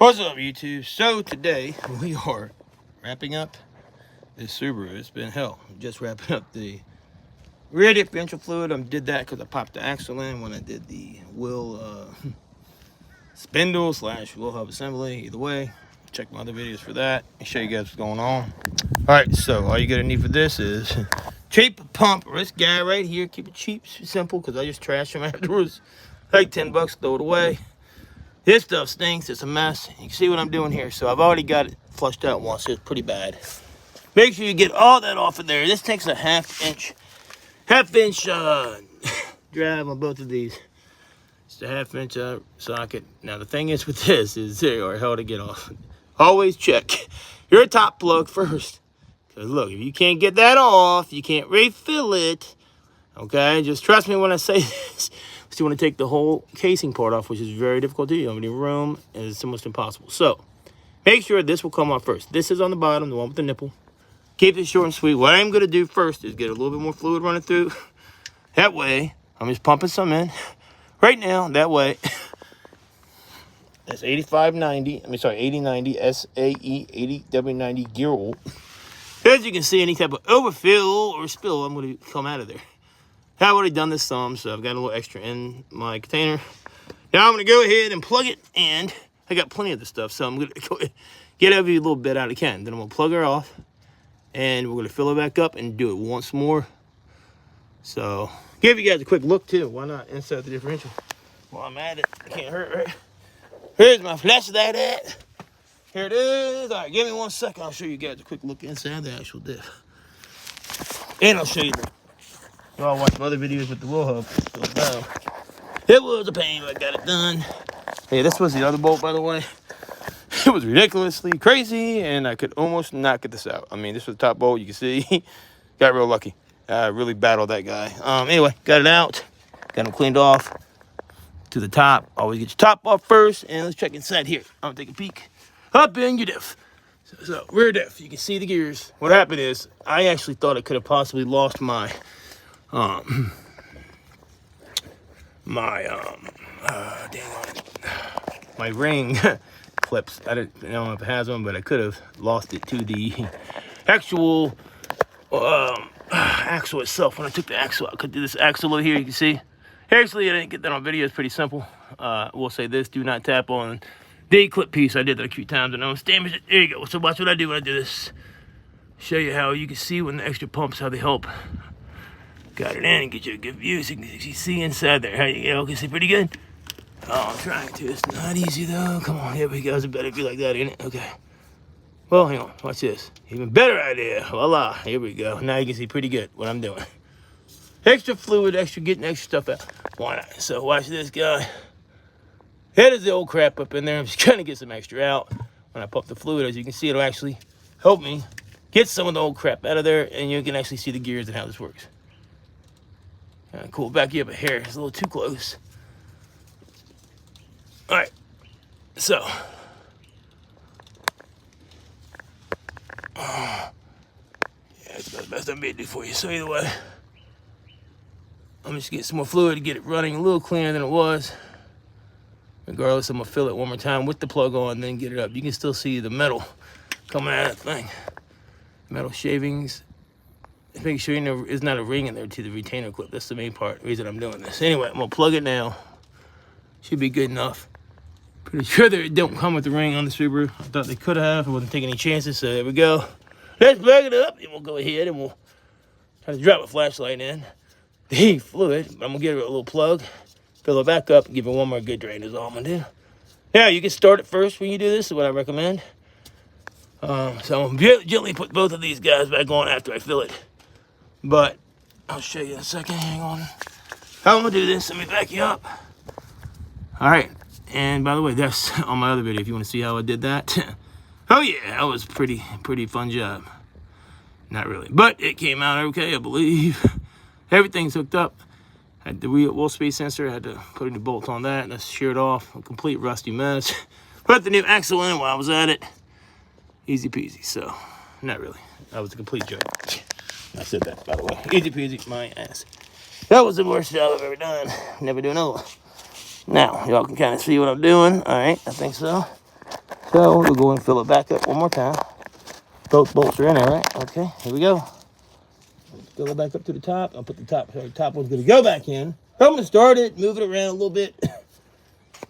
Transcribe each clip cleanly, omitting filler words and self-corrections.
What's up, YouTube? So today we are wrapping up this Subaru. It's been hell. Just wrapping up the rear differential fluid. I did that because I popped the axle in when I did the wheel spindle / wheel hub assembly. Either way, check my other videos for that and show you guys what's going on. All right, so all you're gonna need for this is cheap pump. This guy right here. Keep it cheap, simple, because I just trashed him afterwards. Like $10, throw it away. This stuff stinks. It's a mess. You can see what I'm doing here. So I've already got it flushed out once. It's pretty bad. Make sure you get all that off of there. This takes a half inch drive on both of these. It's a half inch socket. Now the thing is with this is they are hell to get off. Always check your top plug first. Because look, if you can't get that off, you can't refill it. Okay, just trust me when I say this. So you want to take the whole casing part off, which is very difficult to do. You don't have any room, and it's almost impossible. So make sure this will come off first. This is on the bottom, the one with the nipple. Keep it short and sweet. What I'm going to do first is get a little bit more fluid running through. That way, I'm just pumping some in right now. That way, that's 8090 SAE 80W90 gear oil. As you can see, any type of overfill or spill, I'm going to come out of there. I've already done this some, so I've got a little extra in my container. Now I'm going to go ahead and plug it, and I got plenty of this stuff, so I'm going to go ahead, get every little bit out I can. Then I'm going to plug her off, and we're going to fill it back up and do it once more. So, give you guys a quick look, too. Why not? Inside the differential. While I'm at it, it can't hurt, right? Here's my flashlight at. Here it is. All right, give me 1 second. I'll show you guys a quick look inside the actual diff. And I'll show you the... I'll watch some other videos with the wheel hub. So, it was a pain, but I got it done. Hey, this was the other bolt, by the way. It was ridiculously crazy, and I could almost not get this out. I mean, this was the top bolt. You can see, got real lucky. I really battled that guy. Anyway, got it out. Got him cleaned off to the top. Always get your top off first, and let's check inside here. I'm gonna take a peek up in your diff. So rear diff, you can see the gears. What happened is, I actually thought I could have possibly lost my my ring clips. I don't know if it has one, but I could have lost it to the actual axle itself. When I took the axle out, I could do this axle over here. You can see. Actually, I didn't get that on video. It's pretty simple. We'll say this: do not tap on the clip piece. I did that a few times and I almost damaged it. There you go. So watch what I do when I do this. Show you how you can see when the extra pumps, how they help. Got it in and get you a good view so you can see inside there. How you go? Can see pretty good? Oh, I'm trying to. It's not easy though. Come on, here we go. It's better be like that, ain't it? Okay. Well, hang on. Watch this. Even better idea. Voila. Here we go. Now you can see pretty good what I'm doing. Extra fluid, getting extra stuff out. Why not? So watch this guy. Here is the old crap up in there. I'm just trying to get some extra out. When I pump the fluid, as you can see, it'll actually help me get some of the old crap out of there, and you can actually see the gears and how this works. Kind of cool. Back you up a hair. It's a little too close. All right. So. Yeah, it's about the best I made it for you. So either way, I'm just getting some more fluid to get it running a little cleaner than it was. Regardless, I'm going to fill it one more time with the plug on, then get it up. You can still see the metal coming out of that thing. Metal shavings. Make sure there's not a ring in there to the retainer clip. That's the main part, reason I'm doing this. Anyway, I'm gonna plug it now. Should be good enough. Pretty sure that it don't come with the ring on the Subaru. I thought they could have. I wasn't taking any chances, so there we go. Let's plug it up, and we'll go ahead and we'll try to drop a flashlight in the fluid. I'm gonna give it a little plug, fill it back up, and give it one more good drain is all I'm gonna do. Now, you can start it first when you do this, is what I recommend. So I'm gonna gently put both of these guys back on after I fill it. But I'll show you in a second. Hang on. How I'm gonna do this? Let me back you up. All right. And by the way, that's on my other video if you want to see how I did that. Oh yeah, that was pretty fun job. Not really, but it came out okay, I believe. Everything's hooked up. Had the wheel speed sensor. I had to put a new bolt on that, and that's sheared off. A complete rusty mess. Put the new axle in while I was at it. Easy peasy. So, not really. That was a complete joke. I said that, by the way. Easy peasy, my ass. That was the worst job I've ever done. Never do another one. Now, y'all can kind of see what I'm doing. All right, I think so. So we'll go and fill it back up one more time. Both bolts are in there, right? Okay, here we go. Fill it back up to the top. I'll put the top one's gonna go back in. I'm gonna start it, move it around a little bit.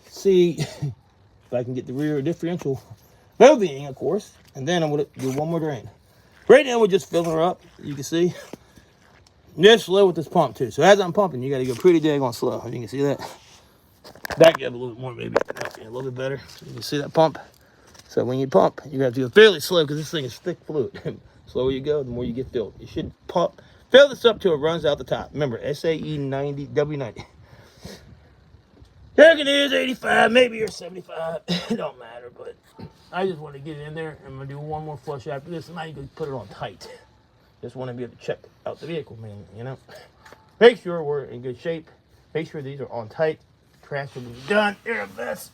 See if I can get the rear differential moving, of course. And then I'm gonna do one more drain. Right now we're just filling her up, you can see. Just slow with this pump too. So as I'm pumping, you gotta go pretty daggone slow. You can see that. Back up a little bit more, maybe. Okay, a little bit better. You can see that pump. So when you pump, you have to go fairly slow because this thing is thick fluid. The slower you go, the more you get filled. You should pump, fill this up till it runs out the top. Remember, SAE 90, W90. Heck, it is 85, maybe you're 75. It don't matter, but I just want to get it in there. I'm going to do one more flush after this, and now you can put it on tight. Just want to be able to check out the vehicle, man, you know. Make sure we're in good shape. Make sure these are on tight. Trash will be done. They're a mess.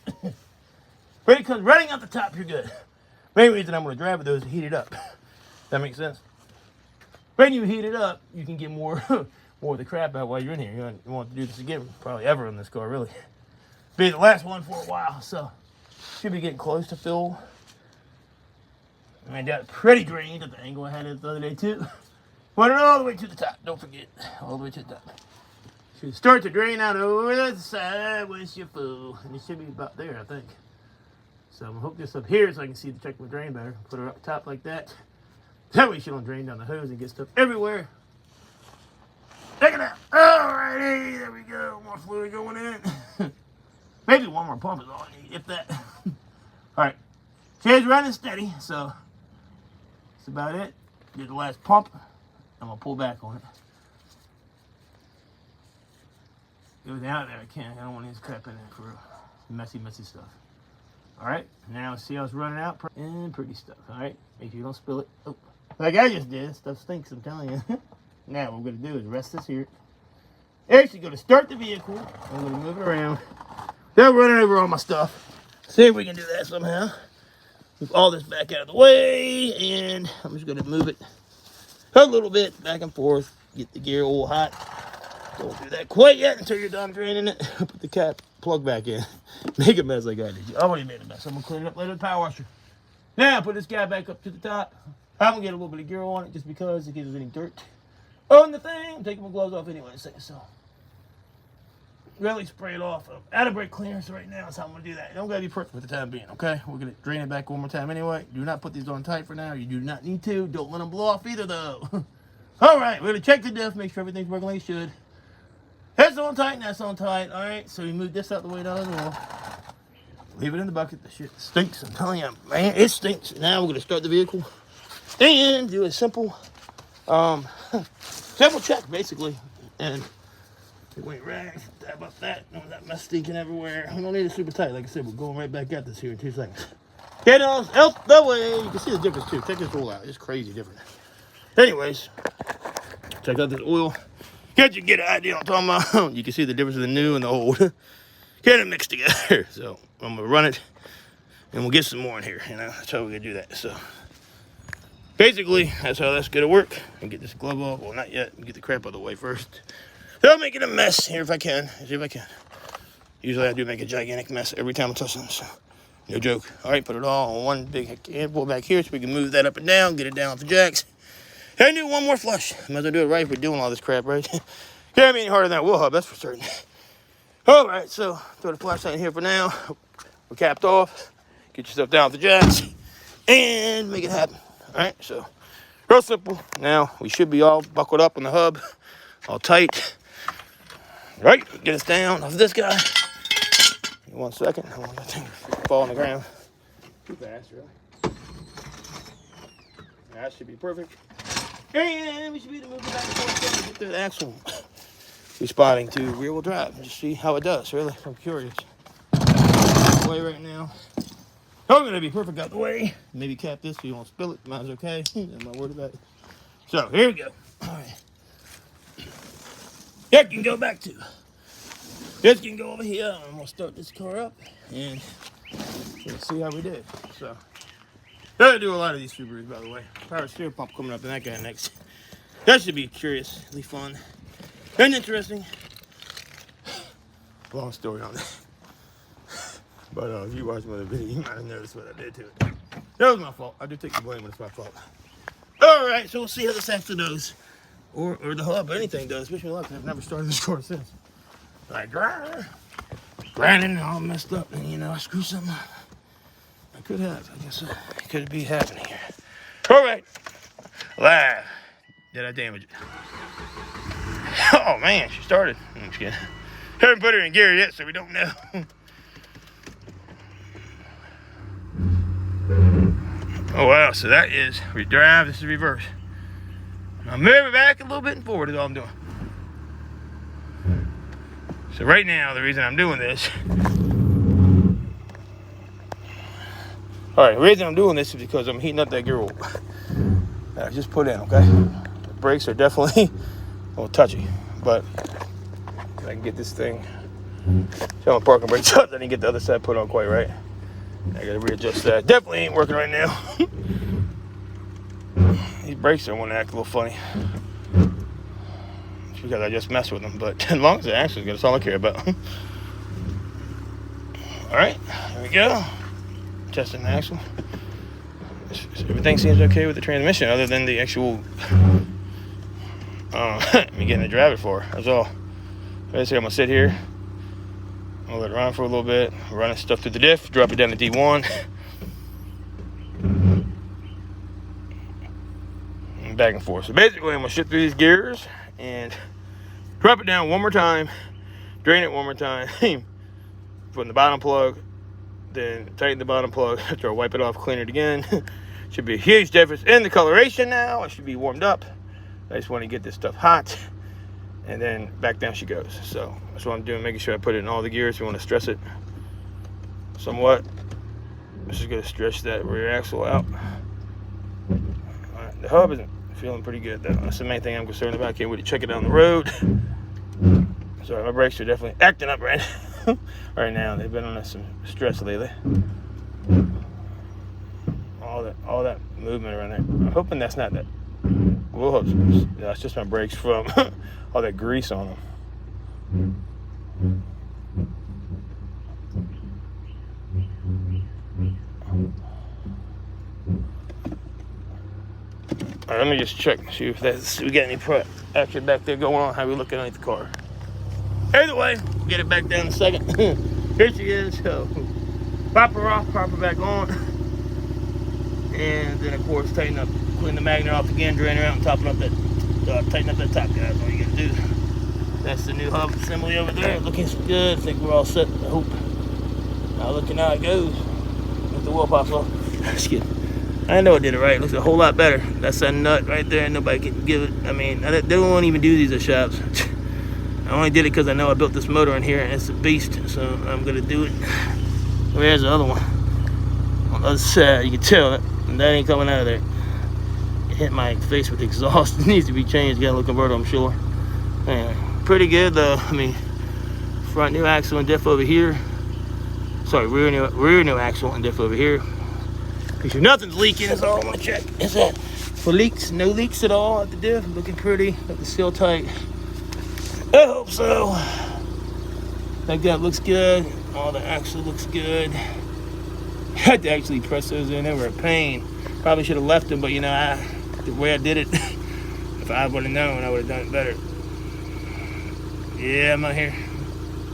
When it comes running out the top, you're good. Main reason I'm going to drive with those is to heat it up. That makes sense? When you heat it up, you can get more of the crap out while you're in here. You don't want to do this again, probably ever in this car, really. Be the last one for a while, so should be getting close to fill. I mean, got pretty drained at the angle I had it the other day, too. Put it all the way to the top. Don't forget, all the way to the top. Should start to drain out over the side with your full. And it should be about there, I think. So I'm going to hook this up here so I can see the check my drain better. Put her up top like that. That way she don't drain down the hose and get stuff everywhere. Check it out. Alrighty, there we go. More fluid going in. Maybe one more pump is all I need, if that. Alright. She's running steady, so that's about it. Do the last pump. I'm going to pull back on it. Everything out there I can. I don't want any crap in there for messy stuff. Alright, now see how it's running out. And pretty stuff, alright? Make sure you don't spill it. Oh, like I just did. Stuff stinks, I'm telling you. Now what we're going to do is rest this here. Actually going to start the vehicle. I'm going to move it around. They're running over all my stuff. See if we can do that somehow. Move all this back out of the way. And I'm just going to move it a little bit back and forth. Get the gear oil hot. Don't do that quite yet until you're done draining it. Put the cap plug back in. Make a mess like I did. I already made a mess. I'm going to clean it up later with the power washer. Now put this guy back up to the top. I'm going to get a little bit of gear on it just because in case there's any dirt on the thing. I'm taking my gloves off anyway in a second, so really spray it off. Out of brake clearance right now, so I'm going to do that. It don't got to be perfect for the time being, okay? We're going to drain it back one more time anyway. Do not put these on tight for now. You do not need to. Don't let them blow off either, though. All right, we're going to check the diff, make sure everything's working like it should. That's on tight and that's on tight. All right, so we move this out the way down as well. Leave it in the bucket. The shit stinks. I'm telling you, man, it stinks. Now we're going to start the vehicle and do a simple check, basically. And it went right about that. No, that mess stinking everywhere. We don't need it super tight. Like I said, we're going right back at this here in 2 seconds. Get on out the way. You can see the difference, too. Check this oil out. It's crazy different. Anyways, check out this oil. Can't you get an idea what I'm talking about? You can see the difference of the new and the old. Kind of mixed together. So I'm going to run it, and we'll get some more in here. You know, that's how we're going to do that. So basically, that's how that's going to work. And get this glove off. Well, not yet. Get the crap out of the way first. So I'll make it a mess here if I can. See if I can. Usually I do make a gigantic mess every time I touch them. So no joke. All right, put it all on one big handful back here so we can move that up and down, get it down off the jacks. And do one more flush. Might as well do it right if we're doing all this crap, right? Can't be any harder than that wheel hub, that's for certain. All right, so throw the flashlight in here for now. We're capped off. Get yourself down off the jacks and make it happen. All right, so real simple. Now we should be all buckled up on the hub, all tight. All right, get us down off this guy. 1 second. I don't want that thing to fall on the ground. Too fast, really. That should be perfect. And we should be able to move it back and forth to get the axle responding to rear wheel drive and just see how it does, really. I'm curious. Way right now. I'm going to be perfect out the way. Maybe cap this so you won't spill it. Mine's okay. I'm not worried about it. So, here we go. All right. That can go back to. This can go over here. I'm going to start this car up and we'll see how we did. So, I do a lot of these Subarus, by the way. Power steer pump coming up in that guy next. That should be curiously fun and interesting. Long story on that. But if you watch my other video, you might have noticed what I did to it. That was my fault. I do take the blame when it's my fault. All right, so we'll see how this axle does. Or the hub, anything does. Wish me luck. I've never started this car since. Like, grinding and all messed up. And, you know, I screwed something up. I could have. I guess it could be happening here. All right. Live. Did I damage it? Oh, man, she started. I'm just kidding. Haven't put her in gear yet, so we don't know. Oh, wow. So that is drive. This is reverse. I'm moving back a little bit and forward is all I'm doing. So right now, the reason I'm doing this, the reason I'm doing this is because I'm heating up that gear oil that I just put in, okay? The brakes are definitely a little touchy, but if I can get this thing, so I'm parking brakes up, I didn't get the other side put on quite right. I gotta readjust that. Definitely ain't working right now. These brakes are wanting to act a little funny. It's because I just messed with them, but as long as it actually good, that's all I care about. Alright, here we go. Testing the axle. Everything seems okay with the transmission other than the actual me getting to drive it for. That's all. Basically, I'm gonna sit here. I'm gonna let it run for a little bit, running stuff through the diff, drop it down to D1. And back and forth. So basically, I'm gonna shift through these gears and drop it down one more time, drain it one more time, put in the bottom plug, then tighten the bottom plug after I wipe it off, clean it again. Should be a huge difference in the coloration now. It should be warmed up. I just want to get this stuff hot, and then back down she goes. So that's what I'm doing, making sure I put it in all the gears. We want to stress it somewhat. This is going to stretch that rear axle out. All right, the hub isn't feeling pretty good though. That's the main thing I'm concerned about. Can't wait to check it down the road. Sorry, my brakes are definitely acting up right now. They've been on some stress lately. All that movement around there. I'm hoping that's not that. Whoa, that's just my brakes from all that grease on them. All right, let me just check, see if we got any action back there going on. How we looking underneath the car? Either way, we'll get it back down in a second. Here she is. So pop her off, pop her back on, and then of course clean the magnet off again, drain her out, and tighten up that top, guys. All you gotta do. That's the new hub assembly over there. Looking good. I think we're all set. I hope. Now looking how it goes. If the wheel pops off. Just kidding. I know I did it right. It looks a whole lot better. That's that nut right there. Nobody can give it. I mean, they don't even do these at shops. I only did it because I know I built this motor in here and it's a beast. So I'm gonna do it. Where's the other one? On the other side, you can tell that ain't coming out of there. It hit my face with the exhaust. It needs to be changed. Got a little converter, I'm sure. Anyway, pretty good though. I mean, front new axle and diff over here. Sorry, rear new axle and diff over here. Make sure nothing's leaking is all I want to check. Is that for leaks? No leaks at all at the diff. Looking pretty. Got the seal tight. I hope so. Like that looks good. All the axle looks good. Had to actually press those in. They were a pain. Probably should have left them, but you know, the way I did it, if I would have known, I would have done it better. Yeah, I'm out here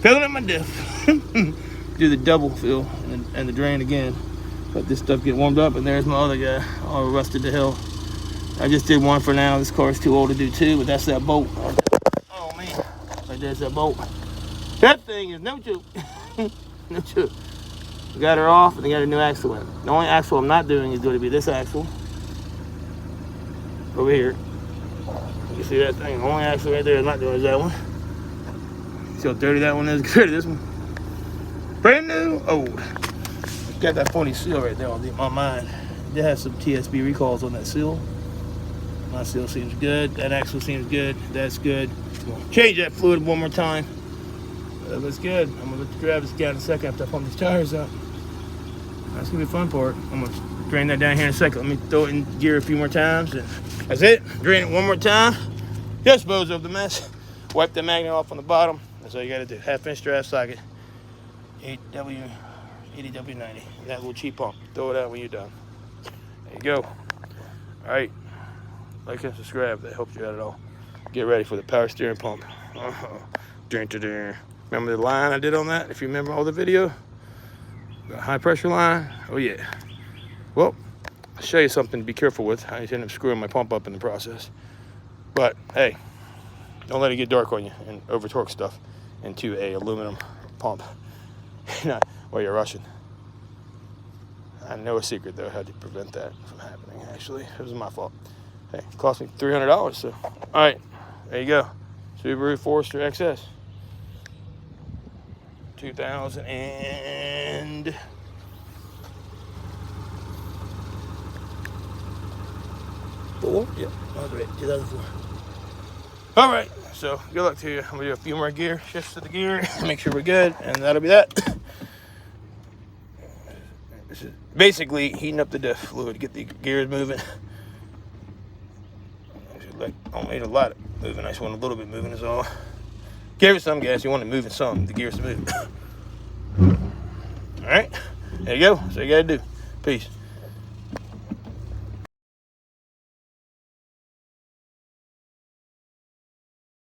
filling up my diff. Do the double fill and the drain again. Let this stuff get warmed up, and there's my other guy, all rusted to hell. I just did one for now. This car's too old to do two, but that's that bolt. Oh man, right there's that bolt. That thing is no joke. No joke. We got her off, and we got a new axle in. The only axle I'm not doing is going to be this axle over here. You can see that thing. The only axle right there I'm not doing is that one. See how dirty that one is? Get rid of this one. Brand new, old. Got that funny seal right there on my mind. They have some TSB recalls on that seal. My seal seems good. That axle seems good. That's good. We'll change that fluid one more time. That looks good. I'm gonna let you drive this guy in a second after I pump these tires out. That's gonna be a fun part. I'm gonna drain that down here in a second. Let me throw it in gear a few more times. And that's it. Drain it one more time. Dispose of the mess. Wipe the magnet off on the bottom. That's all you gotta do. 1/2 inch drive socket. 8W 80W90. That little cheap pump. Throw it out when you're done. There you go. All right. Like and subscribe. That helps you out at all. Get ready for the power steering pump. Remember the line I did on that? If you remember all the video? The high pressure line? Oh, yeah. Well, I'll show you something to be careful with. I end up screwing my pump up in the process. But, hey, don't let it get dark on you and over-torque stuff into a aluminum pump while you're rushing. I know a secret, though, how to prevent that from happening, actually. It was my fault. Hey, it cost me $300, so. All right, there you go. Subaru Forrester XS. 2004? Yeah, that's right, 2004. All right, so good luck to you. I'm gonna do a few more gear shifts to the gear, make sure we're good, and that'll be that. This is basically heating up the diff fluid, get the gears moving. I don't need a lot of moving, I just want a little bit moving is all. Give it some gas, you want it moving some, the gears to move. All right, there you go, so you gotta do. Peace.